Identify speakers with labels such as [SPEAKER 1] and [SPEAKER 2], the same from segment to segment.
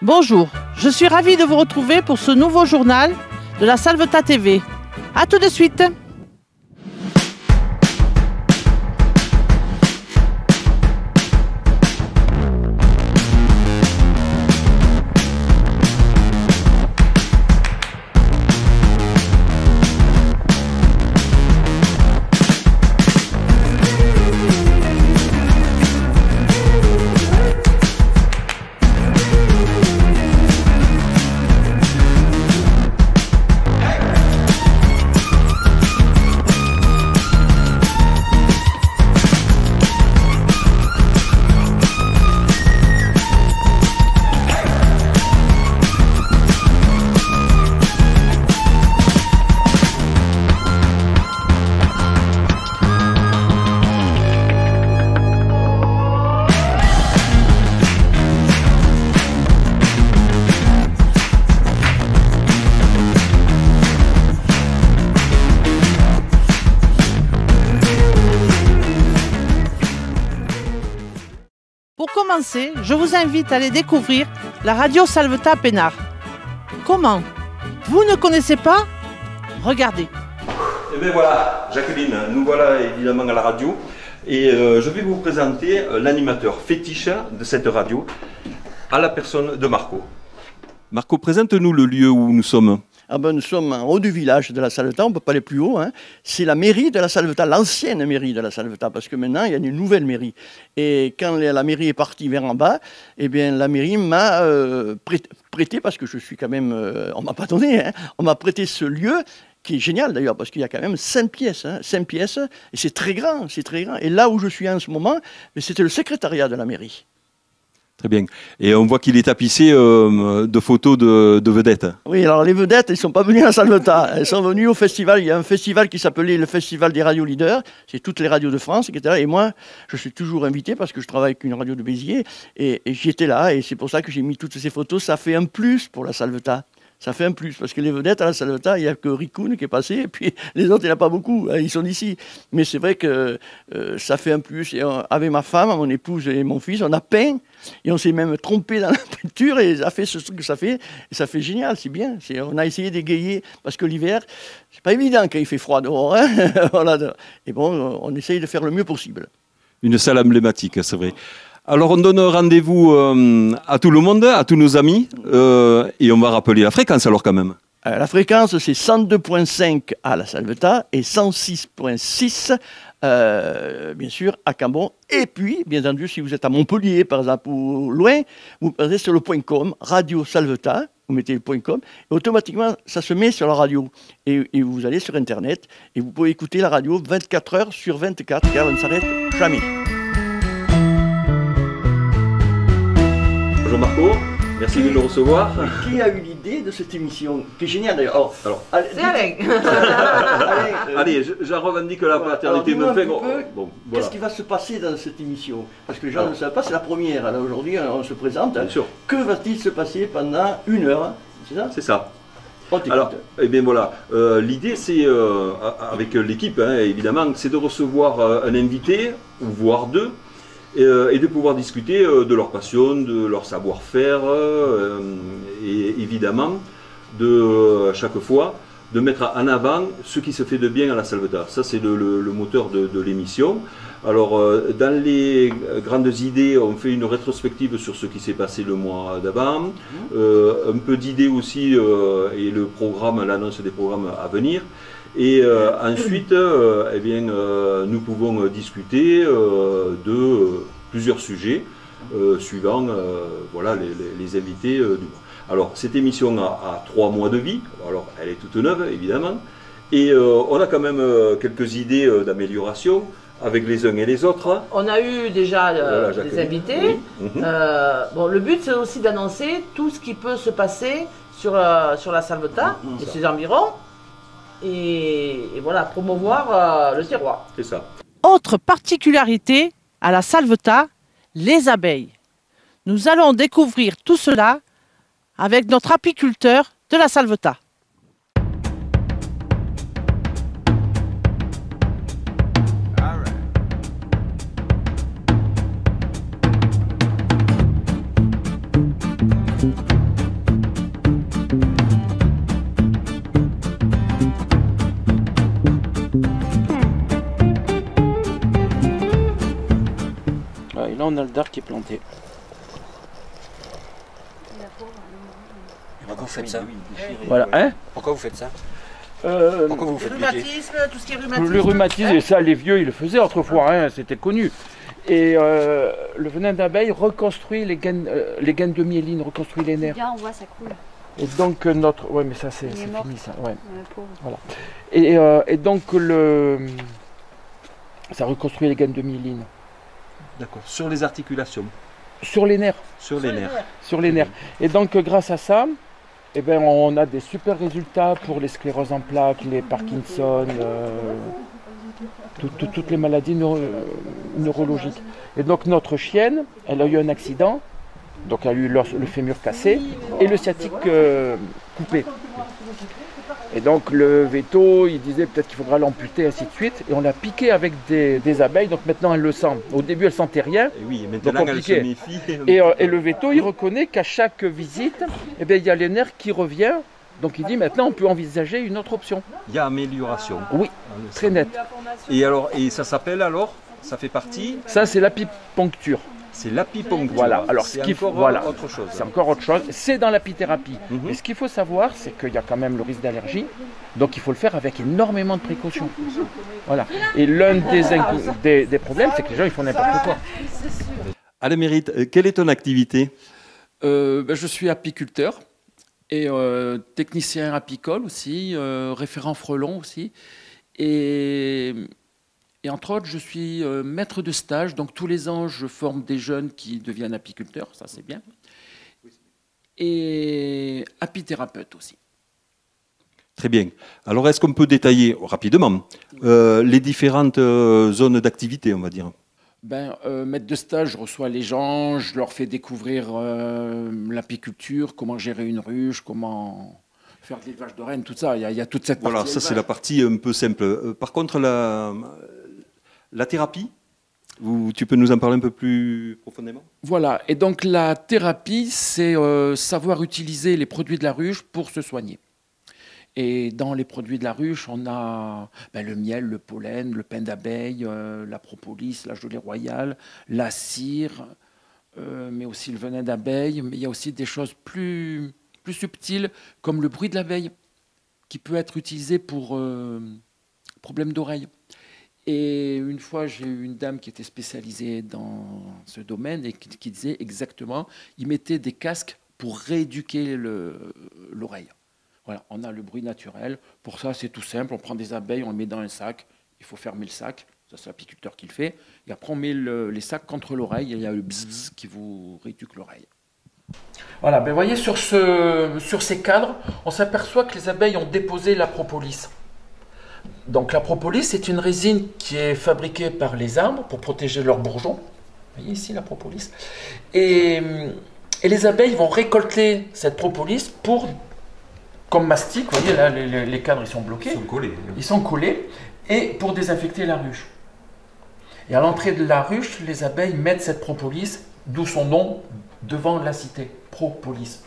[SPEAKER 1] Bonjour, je suis ravie de vous retrouver pour ce nouveau journal de la Salvetat TV. A tout de suite. Pour commencer, je vous invite à aller découvrir la radio Salvetat Pénard. Comment? Vous ne connaissez pas? Regardez.
[SPEAKER 2] Et bien voilà, Jacqueline, nous voilà évidemment à la radio et je vais vous présenter l'animateur fétiche de cette radio, à la personne de Marco. Marco, présente-nous le lieu où nous sommes.
[SPEAKER 3] Ah ben, nous sommes en haut du village de la Salvetat, on ne peut pas aller plus haut. Hein. C'est la mairie de la Salvetat, l'ancienne mairie de la Salvetat, parce que maintenant il y a une nouvelle mairie. Et quand la mairie est partie vers en bas, eh bien, la mairie m'a prêté, parce que je suis quand même, on ne m'a pas donné, hein, on m'a prêté ce lieu, qui est génial d'ailleurs, parce qu'il y a quand même 5 pièces, hein, 5 pièces, et c'est très grand, c'est très grand. Et là où je suis en ce moment, c'était le secrétariat de la mairie.
[SPEAKER 2] Très bien. Et on voit qu'il est tapissé de photos de vedettes.
[SPEAKER 3] Oui, alors les vedettes, elles ne sont pas venues à Salvetat. Elles sont venues au festival. Il y a un festival qui s'appelait le Festival des radios leaders. C'est toutes les radios de France, etc. Et moi, je suis toujours invité parce que je travaille avec une radio de Béziers. Et j'y étais là. Et c'est pour ça que j'ai mis toutes ces photos. Ça fait un plus pour la Salvetat. Ça fait un plus, parce que les vedettes à la Salvetat, il n'y a que Ricoun qui est passé, et puis les autres, il n'y en a pas beaucoup, hein, ils sont d'ici. Mais c'est vrai que ça fait un plus. Et avec ma femme, mon épouse et mon fils, on a peint, et on s'est même trompé dans la peinture, et ça fait ce truc que ça fait, et ça fait génial, c'est bien. On a essayé d'égayer, parce que l'hiver, c'est pas évident quand il fait froid dehors. Hein. Voilà. Et bon, on essaye de faire le mieux possible. Une
[SPEAKER 2] salle emblématique, c'est vrai. Alors on donne rendez-vous à tout le monde, à tous nos amis, et on va rappeler la fréquence alors quand même.
[SPEAKER 3] La fréquence c'est 102.5 à la Salvetat et 106.6 bien sûr à Cambon. Et puis, bien entendu, si vous êtes à Montpellier par exemple ou loin, vous passez sur le .com, Radio Salvetat, vous mettez le .com, et automatiquement ça se met sur la radio. Et vous allez sur Internet et vous pouvez écouter la radio 24 heures sur 24 car elle ne s'arrête jamais.
[SPEAKER 2] Bonjour Marco, merci de nous recevoir.
[SPEAKER 3] Qui a eu l'idée de cette émission, qui est géniale d'ailleurs?
[SPEAKER 1] C'est Alain.
[SPEAKER 2] Allez, j'en revendique la paternité.
[SPEAKER 3] Bon, qu'est-ce qui va se passer dans cette émission? Parce que les gens ne savent pas, c'est la première. Alors aujourd'hui, on se présente. Bien sûr. Que va-t-il se passer pendant 1 heure? C'est ça?
[SPEAKER 2] C'est ça. Alors, eh bien voilà, l'idée c'est, avec l'équipe hein, évidemment, c'est de recevoir un invité, ou voire deux, et de pouvoir discuter de leur passion, de leur savoir-faire, et évidemment, de chaque fois, de mettre en avant ce qui se fait de bien à la Salvetat. Ça, c'est le moteur de l'émission. Alors, dans les grandes idées, on fait une rétrospective sur ce qui s'est passé le mois d'avant, un peu d'idées aussi, et le programme, l'annonce des programmes à venir. Et ensuite, eh bien, nous pouvons discuter de plusieurs sujets suivant voilà, les invités du mois. Alors, cette émission a 3 mois de vie, alors elle est toute neuve évidemment, et on a quand même quelques idées d'amélioration avec les uns et les autres.
[SPEAKER 1] On a eu déjà des invités. Oui. Bon, le but c'est aussi d'annoncer tout ce qui peut se passer sur la Salvetat et ses environs. Et voilà, promouvoir le terroir.
[SPEAKER 2] C'est ça.
[SPEAKER 1] Autre particularité à la Salvetat, les abeilles. Nous allons découvrir tout cela avec notre apiculteur de la Salvetat.
[SPEAKER 4] on a le dard qui est planté.
[SPEAKER 5] Pourquoi vous faites ça?
[SPEAKER 4] Voilà, hein?
[SPEAKER 5] Pourquoi vous faites ça? Pourquoi vous
[SPEAKER 1] Le
[SPEAKER 5] faites
[SPEAKER 1] rhumatisme, tout ce qui est rhumatisme.
[SPEAKER 4] Le rhumatisme, et ça, les vieux, ils le faisaient autrefois, hein, c'était connu. Et le venin d'abeille reconstruit les gaines de myéline, reconstruit les nerfs.
[SPEAKER 6] Bien, on voit, ça coule.
[SPEAKER 4] Et donc notre... Ouais, mais ça, c'est fini, ça. Ouais.
[SPEAKER 6] Pauvre.
[SPEAKER 4] Voilà. Et donc, ça reconstruit les gaines de myéline.
[SPEAKER 2] D'accord. Sur les articulations.
[SPEAKER 4] Sur les nerfs.
[SPEAKER 2] Sur les nerfs.
[SPEAKER 4] Sur les nerfs. Et donc, grâce à ça, eh ben, on a des super résultats pour les scléroses en plaques, les Parkinson, toutes les maladies neurologiques. Et donc, notre chienne, elle a eu un accident. Donc, elle a eu le fémur cassé et le sciatique coupé. Et donc, le veto, il disait peut-être qu'il faudra l'amputer, ainsi de suite. Et on l'a piqué avec des abeilles. Donc, maintenant, elle le sent. Au début, elle ne sentait rien.
[SPEAKER 2] Et oui, maintenant,
[SPEAKER 4] donc,
[SPEAKER 2] elle se méfie.
[SPEAKER 4] Et le veto, il reconnaît qu'à chaque visite, eh bien, il y a les nerfs qui revient. Donc, il dit maintenant, on peut envisager une autre option.
[SPEAKER 2] Il y a amélioration.
[SPEAKER 4] Oui, très net.
[SPEAKER 2] Et alors, et ça s'appelle alors? Ça fait partie?
[SPEAKER 4] Ça, c'est l'apipuncture.
[SPEAKER 2] C'est l'apipuncture.
[SPEAKER 4] Voilà, alors
[SPEAKER 2] c'est encore autre chose.
[SPEAKER 4] C'est encore autre chose. C'est dans l'apithérapie. Mais ce qu'il faut savoir, c'est qu'il y a quand même le risque d'allergie. Donc il faut le faire avec énormément de précautions. Voilà. Et l'un des problèmes, c'est que les gens ils font n'importe quoi.
[SPEAKER 2] Alain Mérite, quelle est ton activité?
[SPEAKER 7] Je suis apiculteur et technicien apicole aussi, référent frelon aussi. Et entre autres, je suis maître de stage, donc tous les ans, je forme des jeunes qui deviennent apiculteurs, ça c'est bien. Et apithérapeute aussi.
[SPEAKER 2] Très bien. Alors, est-ce qu'on peut détailler rapidement les différentes zones d'activité, on va dire?
[SPEAKER 7] Maître de stage, je reçois les gens, je leur fais découvrir l'apiculture, comment gérer une ruche, comment faire de l'élevage de rennes, tout ça. Il y a toute cette partie.
[SPEAKER 2] Voilà, ça c'est la partie un peu simple. Par contre, la thérapie, tu peux nous en parler un peu plus profondément?
[SPEAKER 7] Voilà, et donc la thérapie, c'est savoir utiliser les produits de la ruche pour se soigner. Et dans les produits de la ruche, on a le miel, le pollen, le pain d'abeille, la propolis, la gelée royale, la cire, mais aussi le venin d'abeille. Mais il y a aussi des choses plus subtiles, comme le bruit de l'abeille, qui peut être utilisé pour problème d'oreille. Et une fois, j'ai eu une dame qui était spécialisée dans ce domaine et qui disait exactement, il mettait des casques pour rééduquer l'oreille. Voilà, on a le bruit naturel. Pour ça, c'est tout simple. On prend des abeilles, on les met dans un sac. Il faut fermer le sac. Ça, c'est l'apiculteur qui le fait. Et après, on met les sacs contre l'oreille. Et il y a le bzzz qui vous rééduque l'oreille. Voilà, vous voyez, sur ces cadres, on s'aperçoit que les abeilles ont déposé la propolis. Donc la propolis, c'est une résine qui est fabriquée par les arbres pour protéger leurs bourgeons. Vous voyez ici la propolis. Et les abeilles vont récolter cette propolis comme mastic. Vous voyez là, les cadres ils sont bloqués.
[SPEAKER 2] Ils sont collés.
[SPEAKER 7] Ils sont collés. Et pour désinfecter la ruche. Et à l'entrée de la ruche, les abeilles mettent cette propolis, d'où son nom, devant la cité, propolis.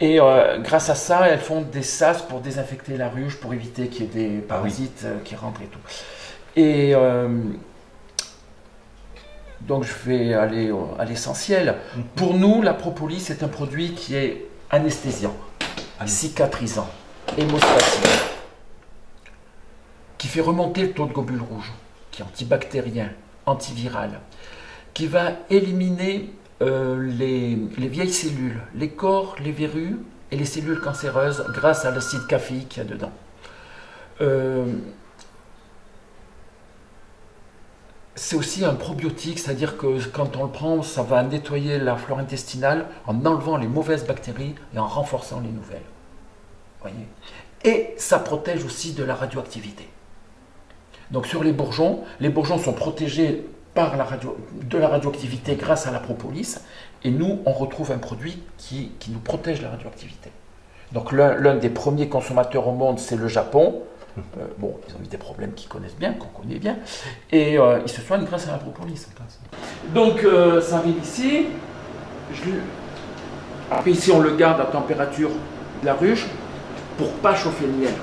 [SPEAKER 7] Et grâce à ça, elles font des sas pour désinfecter la ruche, pour éviter qu'il y ait des parasites qui rentrent et tout. Et donc je vais aller à l'essentiel. Pour nous, la propolis est un produit qui est anesthésiant, cicatrisant, hémostatique, qui fait remonter le taux de globules rouges, qui est antibactérien, antiviral, qui va éliminer les vieilles cellules, les corps, les verrues et les cellules cancéreuses grâce à l'acide caféique qu'il y a dedans. C'est aussi un probiotique, c'est-à-dire que quand on le prend, ça va nettoyer la flore intestinale en enlevant les mauvaises bactéries et en renforçant les nouvelles. Voyez. Et ça protège aussi de la radioactivité. Donc sur les bourgeons sont protégés par de la radioactivité grâce à la propolis, et nous, on retrouve un produit qui nous protège de la radioactivité. Donc l'un des premiers consommateurs au monde, c'est le Japon. Bon, ils ont eu des problèmes qu'ils connaissent bien, qu'on connaît bien, et ils se soignent grâce à la propolis. Donc ça arrive ici. Après ici, on le garde à température de la ruche pour pas chauffer le miel.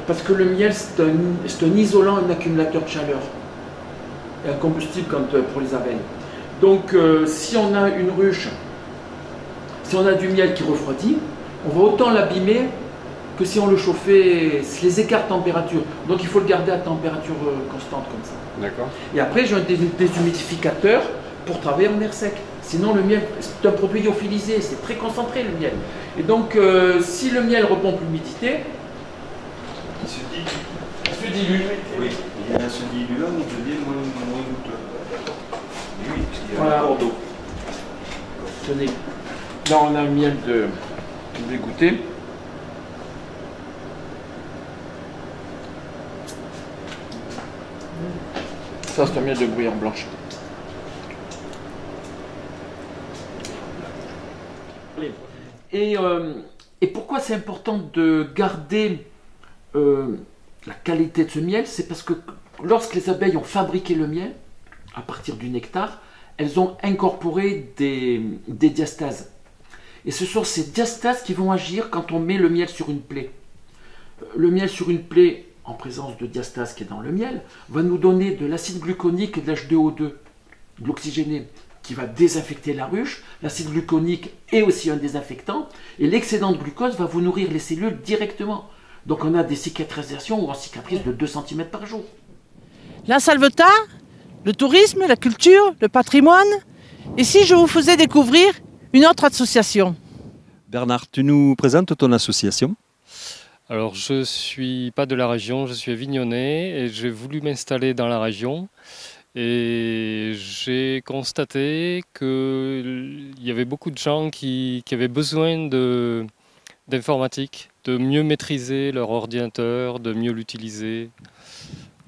[SPEAKER 7] Parce que le miel, c'est un isolant, un accumulateur de chaleur. Et un combustible pour les abeilles. Donc si on a une ruche, si on a du miel qui refroidit, on va autant l'abîmer que si on le chauffait, les écarts de température. Donc il faut le garder à température constante comme ça.
[SPEAKER 5] D'accord.
[SPEAKER 7] Et après j'ai un déshumidificateur pour travailler en air sec. Sinon le miel, c'est un produit lyophilisé, c'est très concentré le miel. Et donc si le miel repompe l'humidité,
[SPEAKER 2] Il se
[SPEAKER 7] se dilue.
[SPEAKER 2] Oui, il y a ce diluant, il devient moins goûteux. Oui, puisqu'il y a
[SPEAKER 7] Voilà.
[SPEAKER 2] un apport d'eau.
[SPEAKER 7] Tenez, là on a le miel de goûter. Ça c'est un miel de gruyère blanche. Et pourquoi c'est important de garder la qualité de ce miel? C'est parce que lorsque les abeilles ont fabriqué le miel, à partir du nectar, elles ont incorporé des diastases. Et ce sont ces diastases qui vont agir quand on met le miel sur une plaie. Le miel sur une plaie, en présence de diastase qui est dans le miel, va nous donner de l'acide gluconique et de l'H2O2, de l'oxygéné, qui va désinfecter la ruche. L'acide gluconique est aussi un désinfectant, et l'excédent de glucose va vous nourrir les cellules directement. Donc on a des cicatrisations ou en cicatrice de 2 cm par jour.
[SPEAKER 1] La Salvetat, le tourisme, la culture, le patrimoine. Et si je vous faisais découvrir une autre association?
[SPEAKER 2] Bernard, tu nous présentes ton association?
[SPEAKER 6] Alors je ne suis pas de la région, je suis avignonnais et j'ai voulu m'installer dans la région. Et j'ai constaté qu'il y avait beaucoup de gens qui avaient besoin d'informatique, de mieux maîtriser leur ordinateur, de mieux l'utiliser.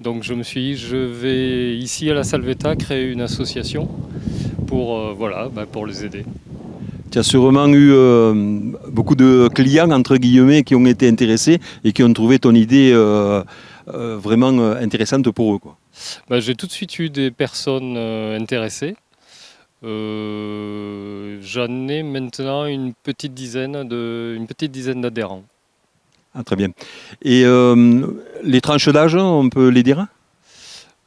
[SPEAKER 6] Donc je me suis dit, je vais ici à la Salvetat créer une association pour, pour les aider.
[SPEAKER 2] Tu as sûrement eu beaucoup de clients, entre guillemets, qui ont été intéressés et qui ont trouvé ton idée vraiment intéressante pour eux, quoi.
[SPEAKER 6] J'ai tout de suite eu des personnes intéressées. J'en ai maintenant une petite dizaine d'adhérents.
[SPEAKER 2] Ah, très bien. Et les tranches d'âge, on peut les dire?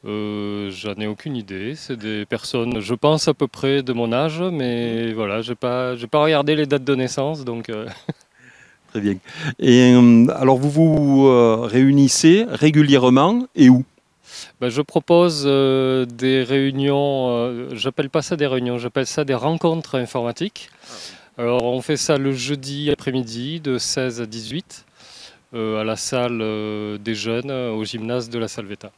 [SPEAKER 6] J'en ai aucune idée. C'est des personnes, je pense, à peu près de mon âge, mais voilà, j'ai pas regardé les dates de naissance, donc.
[SPEAKER 2] Très bien. Et alors, vous vous réunissez régulièrement et où?
[SPEAKER 6] Je propose des réunions, j'appelle pas ça des réunions, j'appelle ça des rencontres informatiques. Alors on fait ça le jeudi après-midi de 16 à 18 à la salle des jeunes au gymnase de la Salvetat.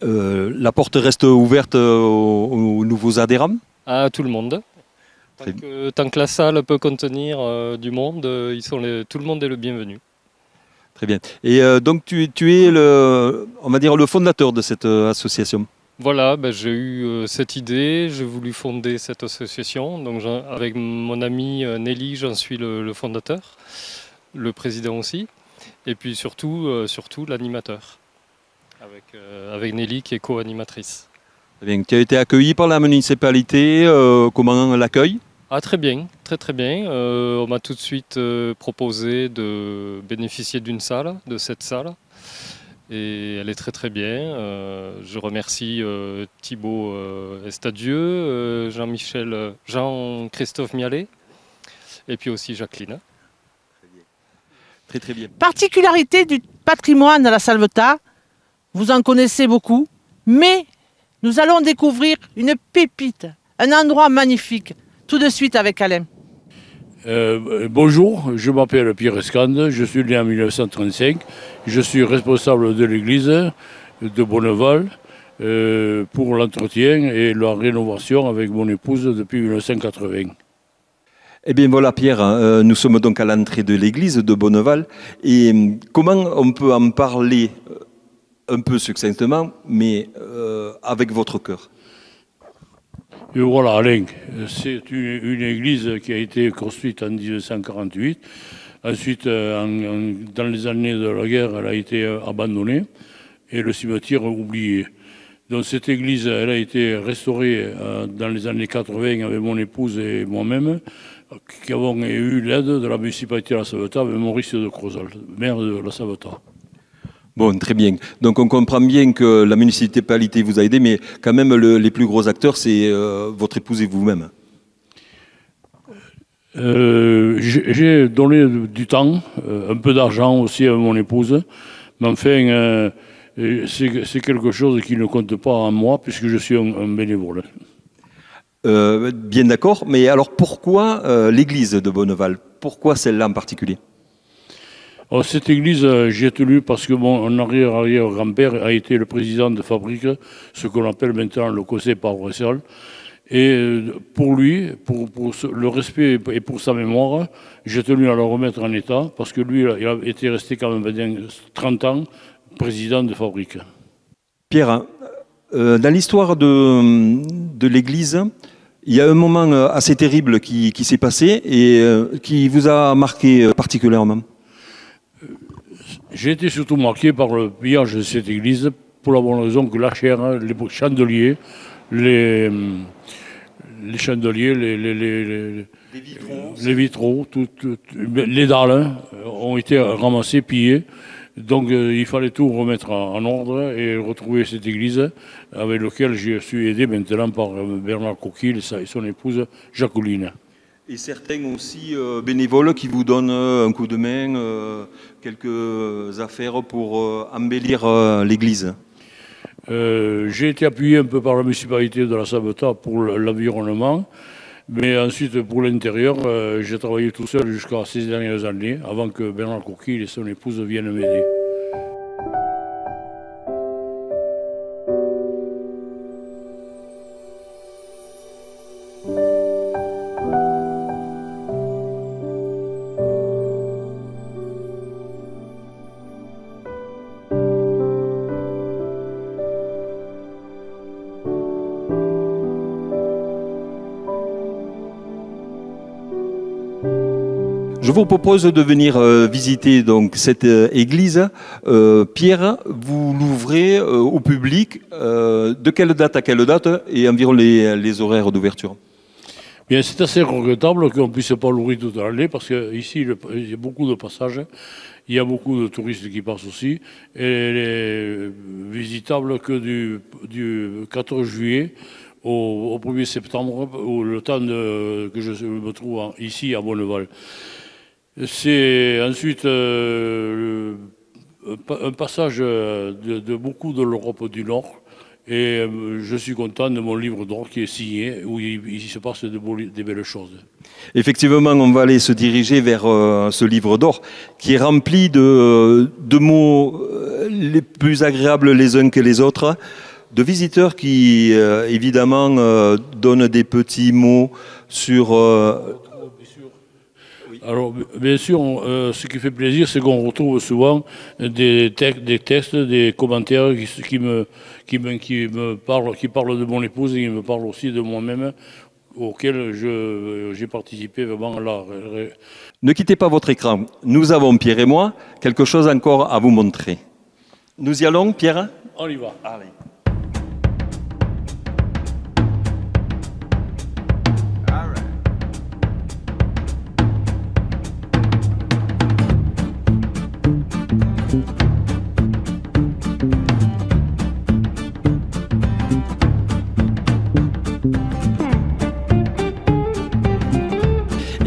[SPEAKER 2] La porte reste ouverte aux nouveaux adhérents? À
[SPEAKER 6] tout le monde. Tant que la salle peut contenir du monde, tout le monde est le bienvenu.
[SPEAKER 2] Très bien. Et donc tu es on va dire le fondateur de cette association.
[SPEAKER 6] Voilà, j'ai eu cette idée, j'ai voulu fonder cette association. Donc avec mon ami Nelly, j'en suis le fondateur, le président aussi, et puis surtout l'animateur, avec Nelly qui est co-animatrice.
[SPEAKER 2] Très bien. Tu as été accueilli par la municipalité, comment l'accueil? Ah,
[SPEAKER 6] très bien, très bien. On m'a tout de suite proposé de bénéficier d'une salle, de cette salle. Et elle est très bien. Je remercie Thibaut Estadieux, Jean-Christophe Mialet et puis aussi Jacqueline.
[SPEAKER 2] Très bien.
[SPEAKER 1] Particularité du patrimoine à la Salvetat, vous en connaissez beaucoup, mais nous allons découvrir une pépite, un endroit magnifique. Tout de suite avec Alain.
[SPEAKER 8] Bonjour, je m'appelle Pierre Escande, je suis né en 1935. Je suis responsable de l'église de Bonneval pour l'entretien et la rénovation avec mon épouse depuis 1980.
[SPEAKER 2] Eh bien voilà Pierre, nous sommes donc à l'entrée de l'église de Bonneval. Et comment on peut en parler un peu succinctement, mais avec votre cœur?
[SPEAKER 8] Et voilà, Alain, c'est une église qui a été construite en 1948. Ensuite, dans les années de la guerre, elle a été abandonnée et le cimetière oublié. Donc cette église, elle a été restaurée dans les années 80 avec mon épouse et moi-même, qui avons eu l'aide de la municipalité de la Salvetat avec Maurice de Crozal, maire de la Salvetat.
[SPEAKER 2] Bon, très bien. Donc on comprend bien que la municipalité vous a aidé, mais quand même les plus gros acteurs, c'est votre épouse et vous-même.
[SPEAKER 8] J'ai donné du temps, un peu d'argent aussi à mon épouse, mais enfin, c'est quelque chose qui ne compte pas en moi puisque je suis un bénévole.
[SPEAKER 2] Bien d'accord, mais alors pourquoi l'église de Bonneval? Pourquoi celle-là en particulier?
[SPEAKER 8] Alors, cette église, j'ai tenu parce que mon arrière-arrière-grand-père a été le président de fabrique, ce qu'on appelle maintenant le conseil paroissial. Et pour lui, pour le respect et pour sa mémoire, j'ai tenu à le remettre en état parce que lui, il a été resté quand même 30 ans président de fabrique.
[SPEAKER 2] Pierre, dans l'histoire de l'église, il y a un moment assez terrible qui s'est passé et qui vous a marqué particulièrement.
[SPEAKER 8] J'ai été surtout marqué par le pillage de cette église pour la bonne raison que la chaire, les chandeliers, les chandeliers, les vitraux, les dalles ont été ramassés, pillés. Donc il fallait tout remettre en ordre et retrouver cette église avec laquelle je suis aidé maintenant par Bernard Coquille et son épouse Jacqueline.
[SPEAKER 2] Et certains aussi bénévoles qui vous donnent un coup de main, quelques affaires pour embellir l'église.
[SPEAKER 8] J'ai été appuyé un peu par la municipalité de la Savetat pour l'environnement, mais ensuite pour l'intérieur, j'ai travaillé tout seul jusqu'à ces dernières années, avant que Bernard Coquille et son épouse viennent m'aider.
[SPEAKER 2] Je vous propose de venir visiter donc cette église. Pierre, vous l'ouvrez au public. De quelle date à quelle date et environ les horaires d'ouverture?
[SPEAKER 8] Bien, c'est assez regrettable qu'on ne puisse pas l'ouvrir toute l'année parce qu'ici, il y a beaucoup de passages. Il y a beaucoup de touristes qui passent aussi. Et elle est visitable que du 14 juillet au 1er septembre, le temps que je me trouve ici à Bonneval. C'est ensuite un passage de beaucoup de l'Europe du Nord. Et je suis content de mon livre d'or qui est signé, où il se passe des belles choses.
[SPEAKER 2] Effectivement, on va aller se diriger vers ce livre d'or qui est rempli de mots les plus agréables les uns que les autres, de visiteurs qui, évidemment, donnent des petits mots sur...
[SPEAKER 8] Alors, bien sûr, ce qui fait plaisir, c'est qu'on retrouve souvent des textes, des commentaires qui parlent de mon épouse et qui me parlent aussi de moi-même, auxquels j'ai participé vraiment à la...
[SPEAKER 2] Ne quittez pas votre écran. Nous avons, Pierre et moi, quelque chose encore à vous montrer. Nous y allons, Pierre?
[SPEAKER 8] On y va.
[SPEAKER 2] Allez.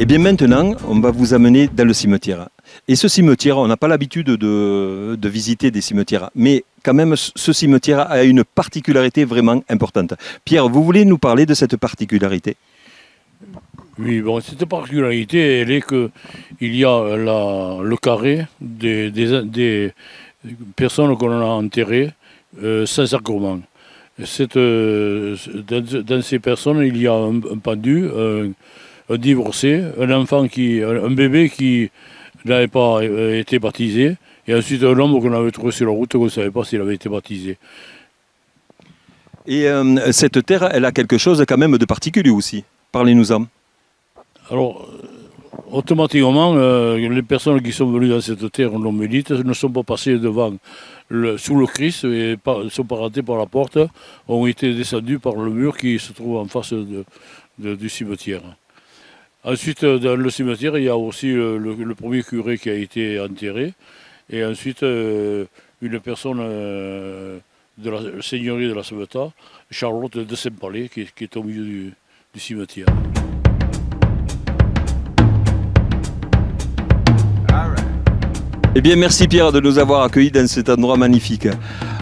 [SPEAKER 2] Et bien maintenant, on va vous amener dans le cimetière. Et ce cimetière, on n'a pas l'habitude de visiter des cimetières, mais quand même, ce cimetière a une particularité vraiment importante. Pierre, vous voulez nous parler de cette particularité?
[SPEAKER 8] Oui, bon, cette particularité, elle est qu'il y a le carré des personnes qu'on a enterrées sans sacrement. Dans ces personnes, il y a un pendu, un divorcé, un bébé qui n'avait pas été baptisé, et ensuite un homme qu'on avait trouvé sur la route, qu'on ne savait pas s'il avait été baptisé.
[SPEAKER 2] Et cette terre, elle a quelque chose quand même de particulier aussi. Parlez-nous-en.
[SPEAKER 8] Alors, automatiquement, les personnes qui sont venues dans cette terre non médite ne sont pas passées sous le Christ et sont pas rentrées par la porte, ont été descendues par le mur qui se trouve en face du cimetière. Ensuite, dans le cimetière, il y a aussi le premier curé qui a été enterré. Et ensuite, une personne de la seigneurie de la Salvetat, Charlotte de Saint-Palais, qui est au milieu du cimetière.
[SPEAKER 2] Eh bien, merci Pierre de nous avoir accueillis dans cet endroit magnifique.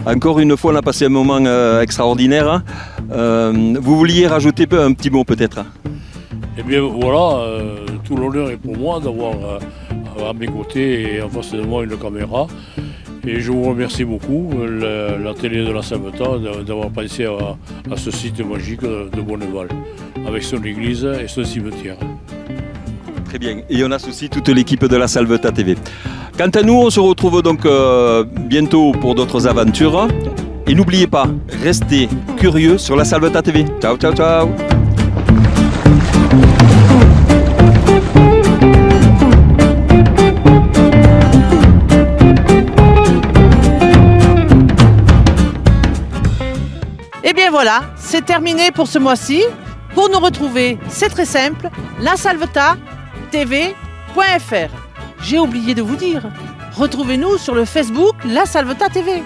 [SPEAKER 2] Encore une fois, on a passé un moment extraordinaire. Vous vouliez rajouter un petit mot peut-être?
[SPEAKER 8] Eh bien voilà, tout l'honneur est pour moi d'avoir à mes côtés et en face de moi une caméra. Et je vous remercie beaucoup, la télé de la Salvetat, d'avoir pensé à ce site magique de Bonneval, avec son église et son cimetière.
[SPEAKER 2] Très bien, et on associe toute l'équipe de la Salvetat TV. Quant à nous, on se retrouve donc bientôt pour d'autres aventures. Et n'oubliez pas, restez curieux sur la Salvetat TV. Ciao, ciao, ciao!
[SPEAKER 1] Et bien voilà, c'est terminé pour ce mois-ci. Pour nous retrouver, c'est très simple, lasalvetatv.fr. J'ai oublié de vous dire, retrouvez-nous sur le Facebook La Salvetat TV.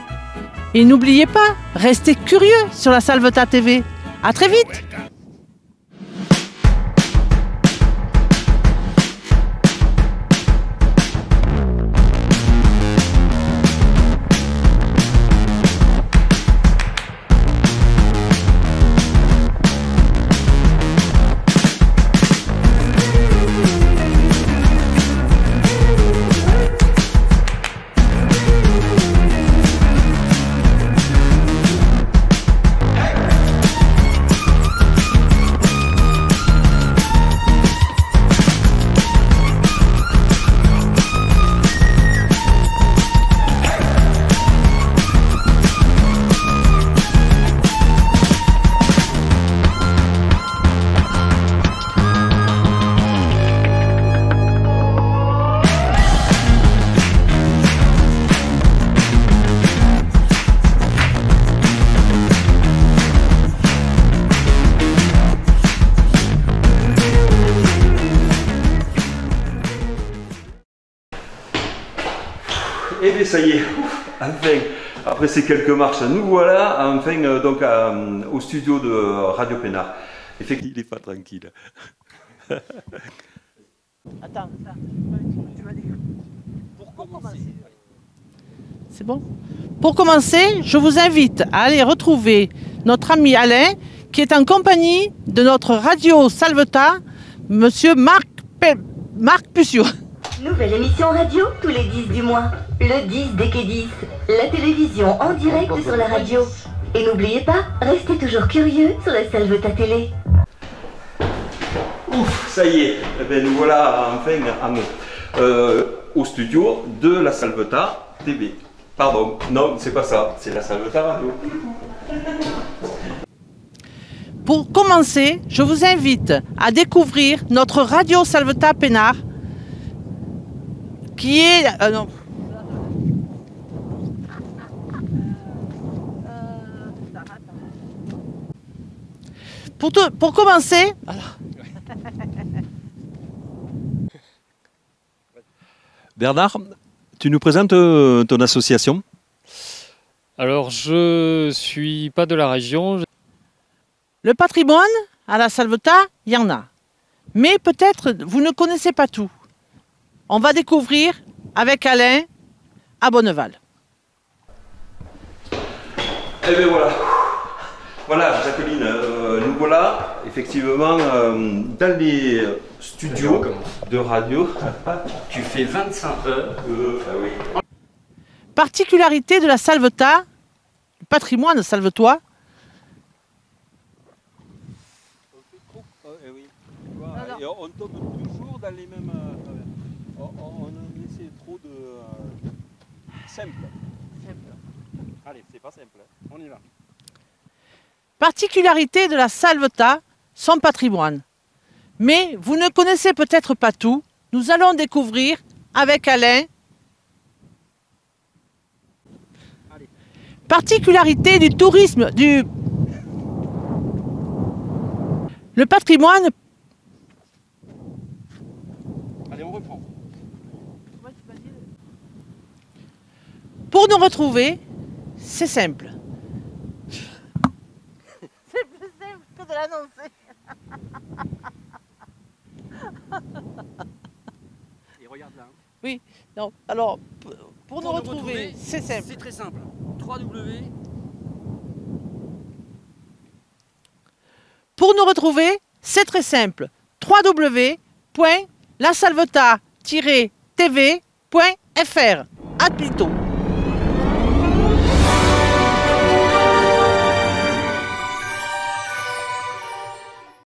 [SPEAKER 1] Et n'oubliez pas, restez curieux sur la Salvetat TV. À très vite!
[SPEAKER 2] Et bien ça y est, enfin, après ces quelques marches, nous voilà enfin donc au studio de Radio Pénard. Effectivement, il n'est pas tranquille.
[SPEAKER 1] Attends, tu vas dire. Pour commencer. C'est bon? Pour commencer, je vous invite à aller retrouver notre ami Alain, qui est en compagnie de notre radio Salvetat, monsieur Marc Puciot.
[SPEAKER 9] Nouvelle émission radio tous les 10 du mois. Le 10 dès qu'est 10. La télévision en direct sur la radio. Et n'oubliez pas, restez toujours curieux sur la Salvetat Télé.
[SPEAKER 2] Ouf, ça y est, eh bien, nous voilà enfin au studio de la Salvetat TV. Pardon, non, c'est pas ça, c'est la Salvetat Radio.
[SPEAKER 1] Pour commencer, je vous invite à découvrir notre radio Salvetat Pénard, qui est... non. Pour commencer... Alors.
[SPEAKER 2] Bernard, tu nous présentes ton association?
[SPEAKER 6] Alors, je suis pas de la région.
[SPEAKER 1] Le patrimoine, à la Salvetat, il y en a. Mais peut-être vous ne connaissez pas tout. On va découvrir avec Alain à Bonneval.
[SPEAKER 2] Eh bien voilà. Voilà, Jacqueline, nous voilà effectivement dans les studios de radio.
[SPEAKER 5] Tu fais 25 heures.
[SPEAKER 2] Ah oui.
[SPEAKER 1] Particularité de la Salvetat, le patrimoine salvetois.
[SPEAKER 2] On tombe toujours dans les mêmes... on essaie trop de... simple. Allez, c'est pas simple. On y va.
[SPEAKER 1] Particularité de la Salvetat, son patrimoine. Mais vous ne connaissez peut-être pas tout. Nous allons découvrir avec Alain. Allez. Particularité du tourisme, le patrimoine.
[SPEAKER 2] Allez, on reprend.
[SPEAKER 1] Pour nous retrouver, c'est simple. C'est plus simple que de l'annoncer.
[SPEAKER 10] Et regarde là.
[SPEAKER 1] Oui, non, alors, pour nous retrouver, c'est simple.
[SPEAKER 10] C'est très simple. 3W.
[SPEAKER 1] Pour nous retrouver, c'est très simple. www.lasalveta-tv.fr. À bientôt.